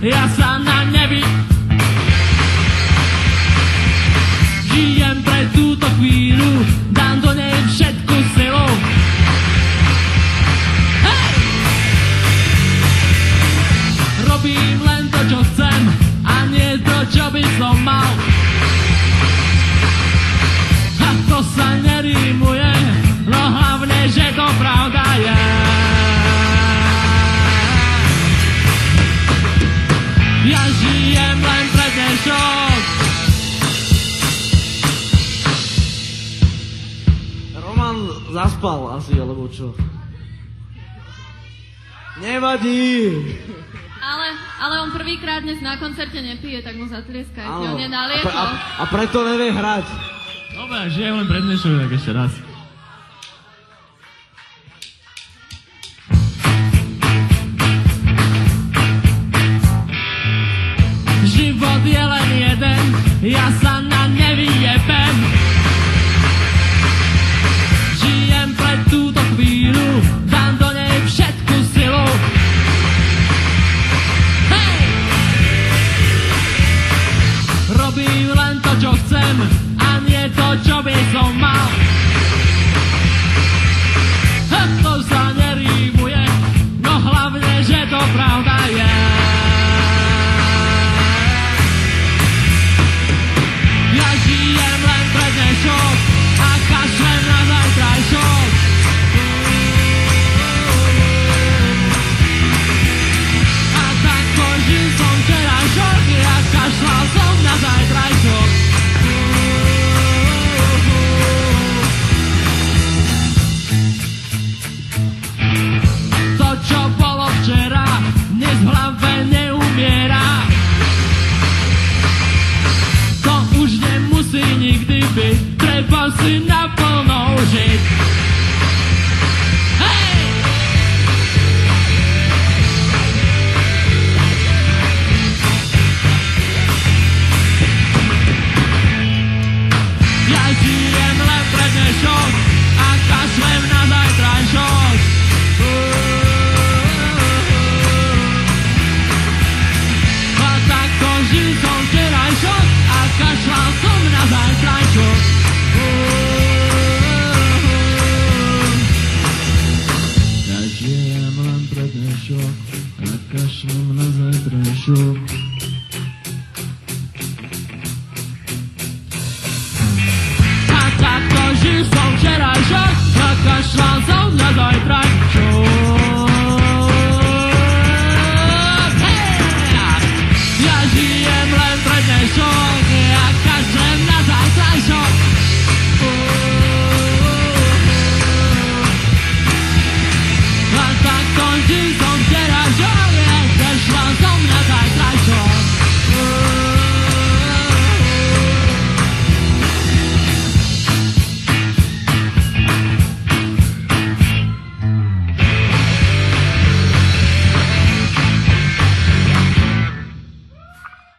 ja sa na nebi. Žijem pre túto chvíľu, dám do nej všetku silu. Hej! Robím len to, čo chcem, a nie to, čo by som mal. A to sa nerímuje, no hlavne, že to pravda je. Ja žijem len pre dnešok. Roman zaspal asi, alebo čo? Nevadí. Ale on prvýkrát dnes na koncerte nepije, tak mu zatlieskajte, on je nalietol. A preto nevie hrať. Dobre, žijem len pre dnešok, tak ešte raz. Život je len jeden, ja sa na nevyjebem. Žijem pre túto chvíľu, dám do nej všetku silu. Hej! Robím len to, čo chcem, a nie to, čo by som mal. A to sa nerímuje, no hlavne, že to pravda je. Ja žijem len pre dnešok a kašlem na zajtrajšok. A takto žil som včerajšok, ja kašľal som na zajtrajšok. To, čo bolo včera, dnes v hlave neumiera. To už nemusí nikdy byť, treba si naplno užiť. Hej! Ja žijem len pre dnešok a kašlem na zajtrajšok. A takto žil som včerajšok a kašľal som na zajtrajšok. Ja žijem len pre dnešok a kašlem na zajtrajšok. A takto žil som včerajšok a kašľal som na zajtrajšok. Ja žijem len pre dnešok a kašlem na zajtrajšok. A takto žil som včerajšok